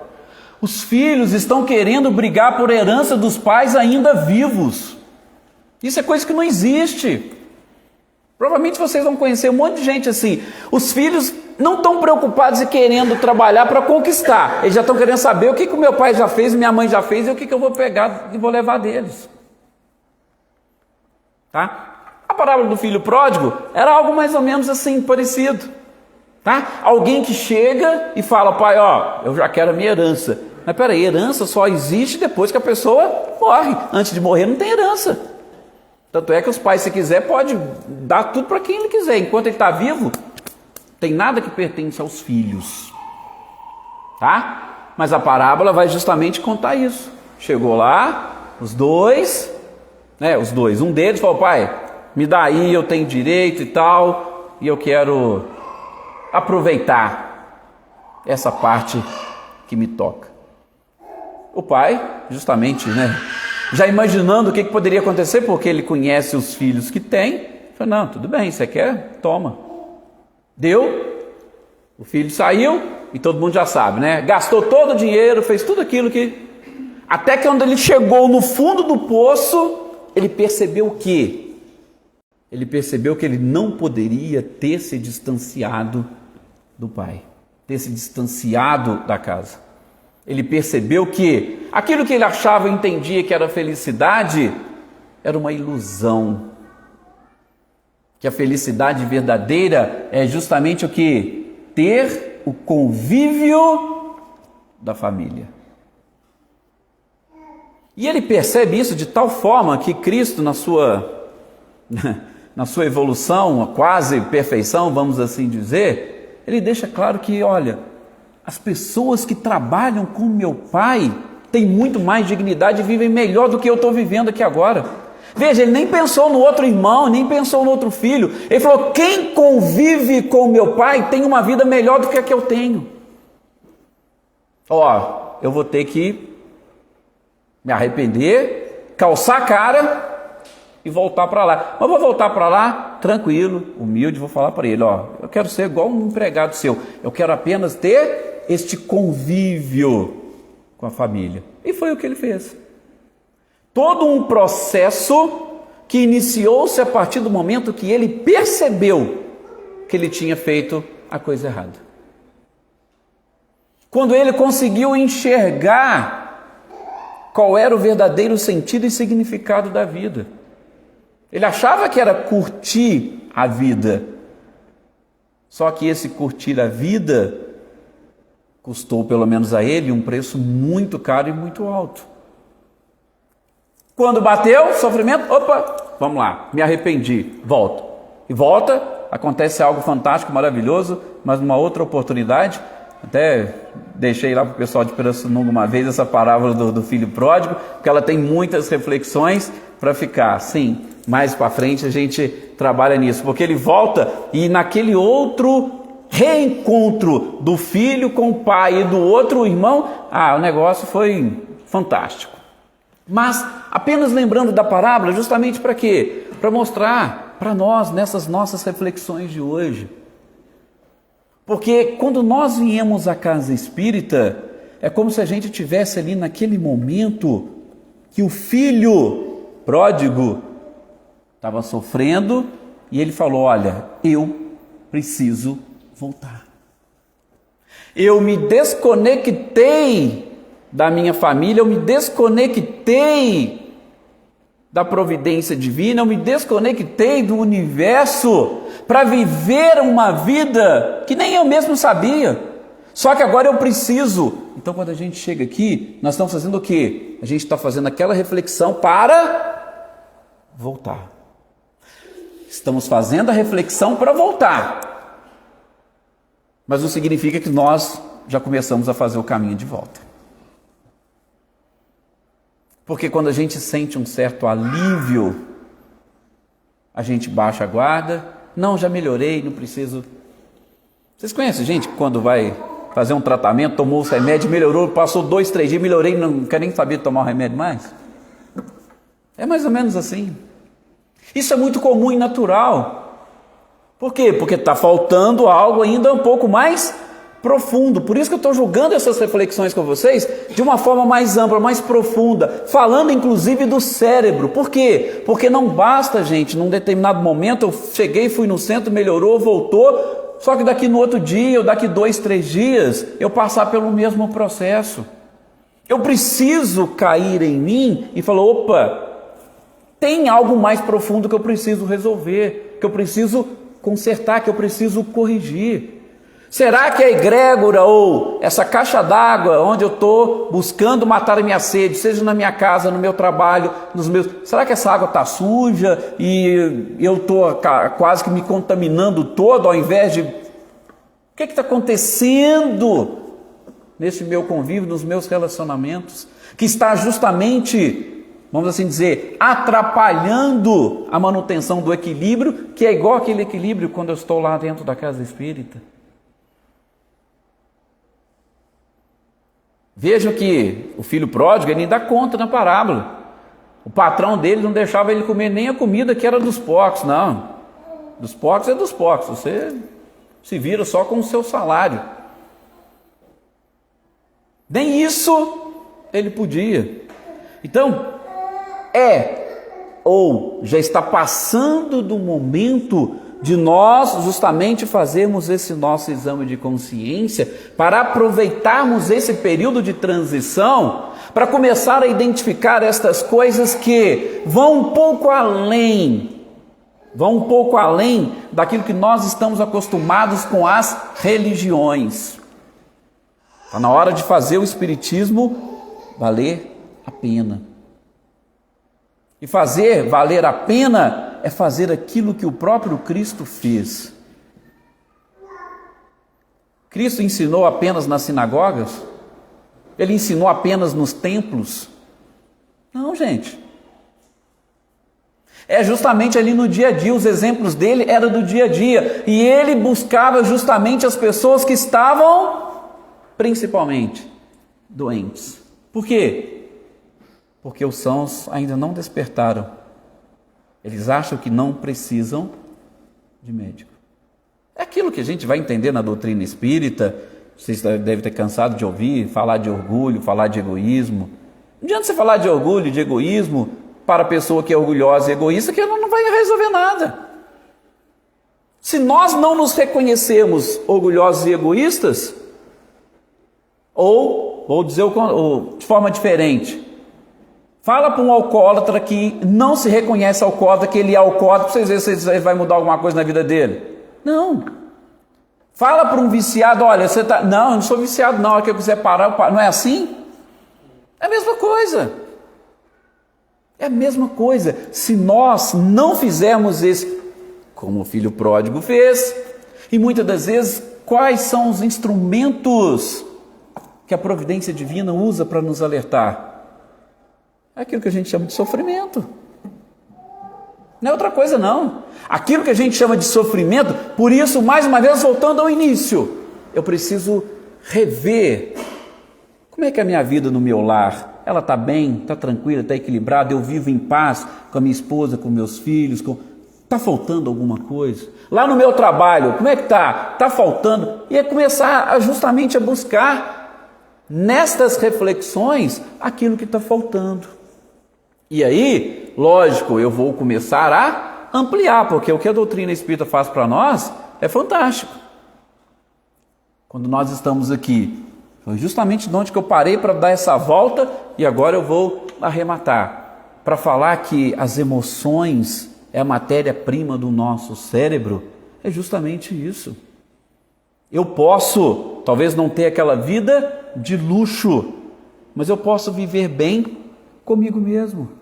Os filhos estão querendo brigar por herança dos pais ainda vivos. Isso é coisa que não existe. Provavelmente vocês vão conhecer um monte de gente assim. Os filhos não estão preocupados e querendo trabalhar para conquistar. Eles já estão querendo saber o que o meu pai já fez, minha mãe já fez, e o que eu vou pegar e vou levar deles. Tá? A parábola do filho pródigo era algo mais ou menos assim, parecido. Tá? Alguém que chega e fala, pai, eu já quero a minha herança. Mas peraí, herança só existe depois que a pessoa morre. Antes de morrer não tem herança. Tanto é que os pais, se quiser, pode dar tudo para quem ele quiser. Enquanto ele está vivo, tem nada que pertence aos filhos. Tá? Mas a parábola vai justamente contar isso. Chegou lá, os dois, um deles falou: pai, me dá aí, eu tenho direito e tal, e eu quero aproveitar essa parte que me toca. O pai, justamente, já imaginando o que poderia acontecer, porque ele conhece os filhos que tem, falou: não, tudo bem, você quer? Toma. Deu, o filho saiu, e todo mundo já sabe, gastou todo o dinheiro, fez tudo aquilo que... Até que quando ele chegou no fundo do poço, ele percebeu o quê? Ele percebeu que ele não poderia ter se distanciado do pai, ter se distanciado da casa. Ele percebeu que aquilo que ele achava e entendia que era felicidade, era uma ilusão. Que a felicidade verdadeira é justamente o que? Ter o convívio da família. E ele percebe isso de tal forma que Cristo, na sua evolução, a quase perfeição, vamos assim dizer, ele deixa claro que, olha, as pessoas que trabalham com meu pai têm muito mais dignidade e vivem melhor do que eu estou vivendo aqui agora. Veja, ele nem pensou no outro irmão, nem pensou no outro filho. Ele falou: quem convive com meu pai tem uma vida melhor do que a que eu tenho. Eu vou ter que me arrepender, calçar a cara e voltar para lá. Mas vou voltar para lá tranquilo, humilde, vou falar para ele: eu quero ser igual um empregado seu, eu quero apenas ter este convívio com a família. E foi o que ele fez. Todo um processo que iniciou-se a partir do momento que ele percebeu que ele tinha feito a coisa errada. Quando ele conseguiu enxergar qual era o verdadeiro sentido e significado da vida. Ele achava que era curtir a vida. Só que esse curtir a vida custou, pelo menos a ele, um preço muito caro e muito alto. Quando bateu, sofrimento, vamos lá, me arrependi, volto. E volta, acontece algo fantástico, maravilhoso, mas numa outra oportunidade. Até deixei lá para o pessoal de Pirassununga uma vez essa parábola do filho pródigo, porque ela tem muitas reflexões para ficar. Sim, mais para frente a gente trabalha nisso, porque ele volta e naquele outro reencontro do filho com o pai e do outro irmão, o negócio foi fantástico. Mas apenas lembrando da parábola, justamente para quê? Para mostrar para nós nessas nossas reflexões de hoje. Porque quando nós viemos à casa espírita, é como se a gente tivesse ali naquele momento que o filho pródigo estava sofrendo e ele falou: olha, eu preciso voltar. Eu me desconectei da minha família, eu me desconectei da providência divina, eu me desconectei do universo para viver uma vida que nem eu mesmo sabia. Só que agora eu preciso. Então, quando a gente chega aqui, nós estamos fazendo o quê? A gente está fazendo aquela reflexão para voltar. Estamos fazendo a reflexão para voltar. Mas não significa que nós já começamos a fazer o caminho de volta. Porque quando a gente sente um certo alívio, a gente baixa a guarda. Não, já melhorei, não preciso. Vocês conhecem gente que quando vai fazer um tratamento, tomou os remédios, melhorou, passou 2, 3 dias, melhorei, não quer nem saber tomar o remédio mais? É mais ou menos assim. Isso é muito comum e natural. Por quê? Porque está faltando algo ainda um pouco mais profundo. Por isso que eu estou julgando essas reflexões com vocês de uma forma mais ampla, mais profunda, falando inclusive do cérebro. Por quê? Porque não basta, gente, num determinado momento eu cheguei, fui no centro, melhorou, voltou, só que daqui no outro dia ou daqui 2, 3 dias eu passar pelo mesmo processo. Eu preciso cair em mim e falar: opa, tem algo mais profundo que eu preciso resolver, que eu preciso consertar, que eu preciso corrigir. Será que a egrégora ou essa caixa d'água onde eu estou buscando matar a minha sede, seja na minha casa, no meu trabalho, será que essa água está suja e eu estou quase que me contaminando todo ao invés de... O que está acontecendo nesse meu convívio, nos meus relacionamentos, que está justamente, vamos assim dizer, atrapalhando a manutenção do equilíbrio, que é igual aquele equilíbrio quando eu estou lá dentro da casa espírita? Vejam que o filho pródigo, ele dá conta na parábola. O patrão dele não deixava ele comer nem a comida que era dos porcos, não. Dos porcos é dos porcos, você se vira só com o seu salário. Nem isso ele podia. Então, ou já está passando do momento de nós justamente fazermos esse nosso exame de consciência para aproveitarmos esse período de transição para começar a identificar estas coisas que vão um pouco além daquilo que nós estamos acostumados com as religiões. Está na hora de fazer o espiritismo valer a pena. E fazer valer a pena é fazer aquilo que o próprio Cristo fez. Cristo ensinou apenas nas sinagogas? Ele ensinou apenas nos templos? Não, gente. É justamente ali no dia a dia, os exemplos dele eram do dia a dia. E ele buscava justamente as pessoas que estavam, principalmente, doentes. Por quê? Porque os sãos ainda não despertaram. Eles acham que não precisam de médico. É aquilo que a gente vai entender na doutrina espírita. Vocês devem ter cansado de ouvir, falar de orgulho, falar de egoísmo. Não adianta você falar de orgulho e de egoísmo para a pessoa que é orgulhosa e egoísta, que ela não vai resolver nada. Se nós não nos reconhecermos orgulhosos e egoístas, ou vou dizer de forma diferente, fala para um alcoólatra que não se reconhece alcoólatra, que ele é alcoólatra, para vocês verem se vai mudar alguma coisa na vida dele. Não. Fala para um viciado, olha, você tá... Não, eu não sou viciado não, a hora que eu quiser parar, eu paro. Não é assim? É a mesma coisa. É a mesma coisa. Se nós não fizermos isso, como o filho pródigo fez, e muitas das vezes, quais são os instrumentos que a providência divina usa para nos alertar? É aquilo que a gente chama de sofrimento. Não é outra coisa não. Aquilo que a gente chama de sofrimento, por isso, mais uma vez, voltando ao início, eu preciso rever como é que é a minha vida no meu lar. Ela está bem, está tranquila, está equilibrada, eu vivo em paz com a minha esposa, com meus filhos, está faltando alguma coisa? Lá no meu trabalho, como é que está? Está faltando? E é começar justamente a buscar nestas reflexões aquilo que está faltando. E aí, lógico, eu vou começar a ampliar, porque o que a doutrina espírita faz para nós é fantástico. Quando nós estamos aqui, foi justamente de onde que eu parei para dar essa volta e agora eu vou arrematar, para falar que as emoções é a matéria-prima do nosso cérebro, é justamente isso. Eu posso, talvez não ter aquela vida de luxo, mas eu posso viver bem comigo mesmo.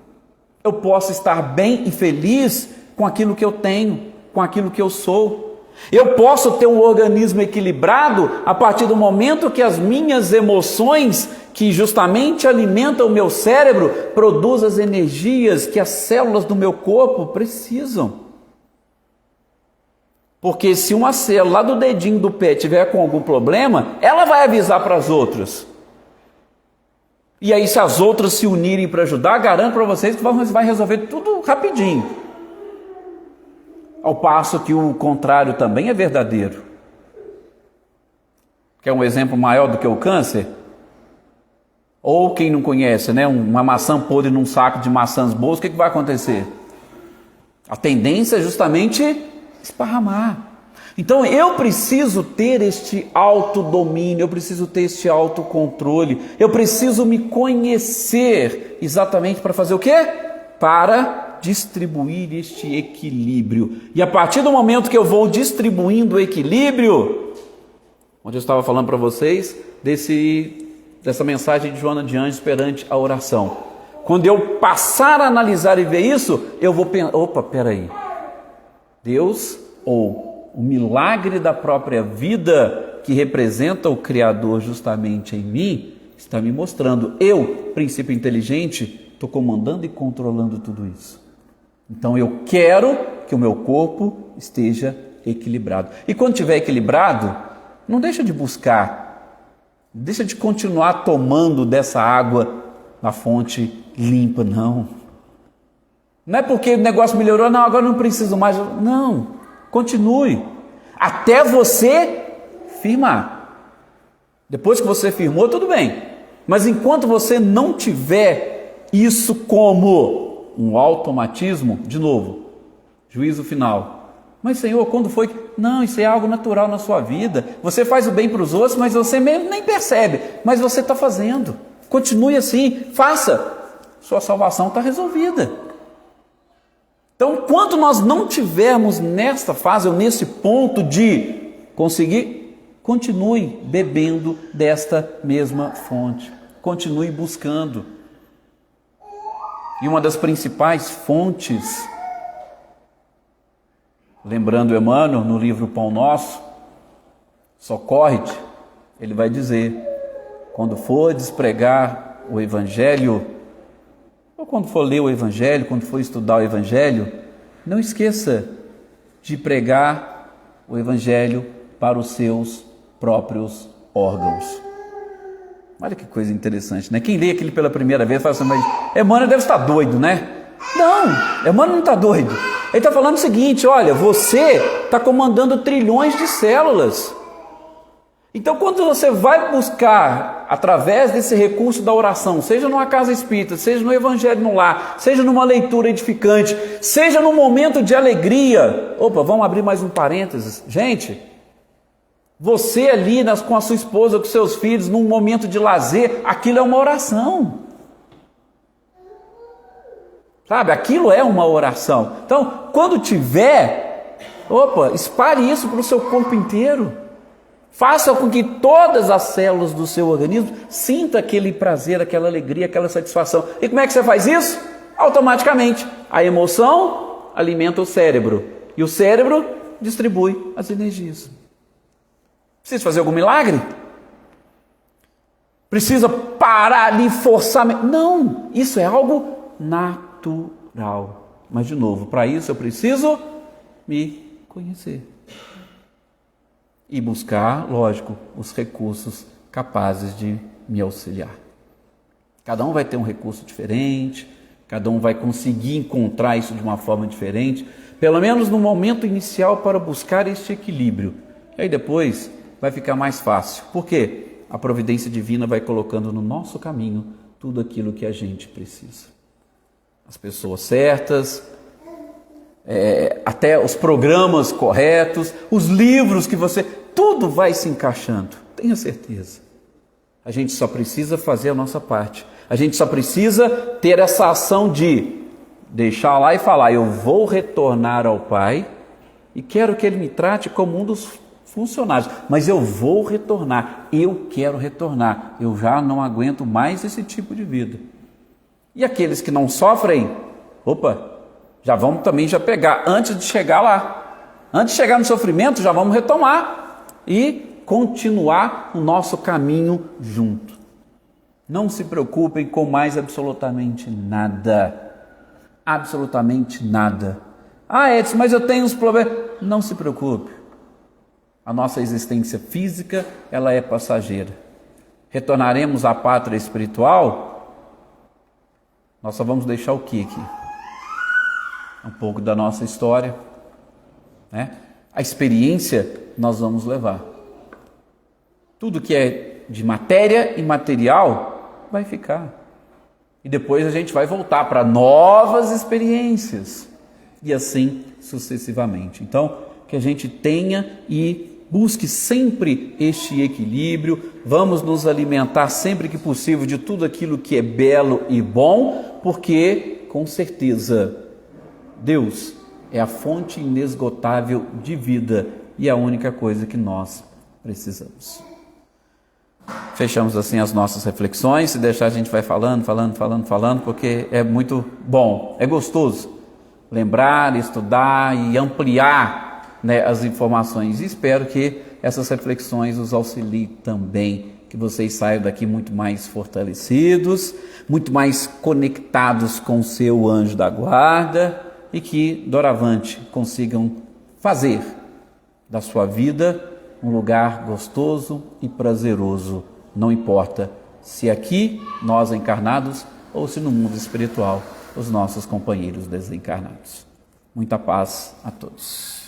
Eu posso estar bem e feliz com aquilo que eu tenho, com aquilo que eu sou. Eu posso ter um organismo equilibrado a partir do momento que as minhas emoções, que justamente alimentam o meu cérebro, produzem as energias que as células do meu corpo precisam. Porque se uma célula lá do dedinho do pé tiver com algum problema, ela vai avisar para as outras. E aí, se as outras se unirem para ajudar, garanto para vocês que vai resolver tudo rapidinho. Ao passo que o contrário também é verdadeiro. Quer um exemplo maior do que o câncer? Ou quem não conhece, né? Uma maçã podre num saco de maçãs boas, o que vai acontecer? A tendência é justamente esparramar. Então eu preciso ter este autodomínio, eu preciso ter este autocontrole, eu preciso me conhecer exatamente para fazer o quê? Para distribuir este equilíbrio. E a partir do momento que eu vou distribuindo o equilíbrio, onde eu estava falando para vocês dessa mensagem de Joana de Anjos perante a oração. Quando eu passar a analisar e ver isso, eu vou pensar, opa, peraí, Deus, ou o milagre da própria vida que representa o Criador justamente em mim, está me mostrando, eu, princípio inteligente, estou comandando e controlando tudo isso. Então eu quero que o meu corpo esteja equilibrado. E quando estiver equilibrado, não deixa de buscar, deixa de continuar tomando dessa água na fonte limpa, não. Não é porque o negócio melhorou, não, agora não preciso mais. Não, continue, até você firmar. Depois que você firmou, tudo bem. Mas enquanto você não tiver isso como um automatismo, de novo, juízo final. Mas Senhor, quando foi? Não, isso é algo natural na sua vida. Você faz o bem para os outros, mas você mesmo nem percebe. Mas você está fazendo. Continue assim, faça. Sua salvação está resolvida. Então, enquanto nós não tivermos nesta fase ou nesse ponto de conseguir, continue bebendo desta mesma fonte. Continue buscando. E uma das principais fontes, lembrando Emmanuel no livro Pão Nosso, socorre-te, ele vai dizer, quando for pregar o Evangelho, ou quando for ler o Evangelho, quando for estudar o Evangelho, não esqueça de pregar o Evangelho para os seus próprios órgãos. Olha que coisa interessante, né? Quem lê aquilo pela primeira vez fala assim, mas Emmanuel deve estar doido, né? Não, Emmanuel não está doido. Ele está falando o seguinte, olha, você está comandando trilhões de células. Então, quando você vai buscar, através desse recurso da oração, seja numa casa espírita, seja no Evangelho no lar, seja numa leitura edificante, seja num momento de alegria. Opa, vamos abrir mais um parênteses. Gente, você ali com a sua esposa, com seus filhos, num momento de lazer, aquilo é uma oração. Sabe, aquilo é uma oração. Então, quando tiver, espalhe isso para o seu corpo inteiro. Faça com que todas as células do seu organismo sintam aquele prazer, aquela alegria, aquela satisfação. E como é que você faz isso? Automaticamente. A emoção alimenta o cérebro. E o cérebro distribui as energias. Precisa fazer algum milagre? Precisa parar ali, forçar? Não, isso é algo natural. Mas de novo, para isso eu preciso me conhecer. E buscar, lógico, os recursos capazes de me auxiliar. Cada um vai ter um recurso diferente, cada um vai conseguir encontrar isso de uma forma diferente, pelo menos no momento inicial para buscar este equilíbrio. E aí depois vai ficar mais fácil. Por quê? A providência divina vai colocando no nosso caminho tudo aquilo que a gente precisa. As pessoas certas, até os programas corretos, os livros que tudo vai se encaixando, tenha certeza. A gente só precisa fazer a nossa parte. A gente só precisa ter essa ação de deixar lá e falar, eu vou retornar ao Pai e quero que Ele me trate como um dos funcionários, mas eu vou retornar, eu quero retornar, eu já não aguento mais esse tipo de vida. E aqueles que não sofrem, já vamos também pegar, antes de chegar lá, antes de chegar no sofrimento, já vamos retomar e continuar o nosso caminho junto. Não se preocupem com mais absolutamente nada, absolutamente nada. Edson, mas eu tenho uns problemas. Não se preocupe, a nossa existência física, ela é passageira. Retornaremos à pátria espiritual, nós só vamos deixar o que aqui? Um pouco da nossa história, né? A experiência nós vamos levar. Tudo que é de matéria e material vai ficar. E depois a gente vai voltar para novas experiências. E assim sucessivamente. Então, que a gente tenha e busque sempre este equilíbrio. Vamos nos alimentar sempre que possível de tudo aquilo que é belo e bom, porque, com certeza, Deus é a fonte inesgotável de vida e a única coisa que nós precisamos. Fechamos assim as nossas reflexões. Se deixar, a gente vai falando, porque é muito bom, é gostoso lembrar, estudar e ampliar, né, as informações. E espero que essas reflexões os auxiliem também, que vocês saiam daqui muito mais fortalecidos, muito mais conectados com o seu anjo da guarda e que, doravante, consigam fazer da sua vida um lugar gostoso e prazeroso, não importa se aqui, nós encarnados, ou se no mundo espiritual, os nossos companheiros desencarnados. Muita paz a todos.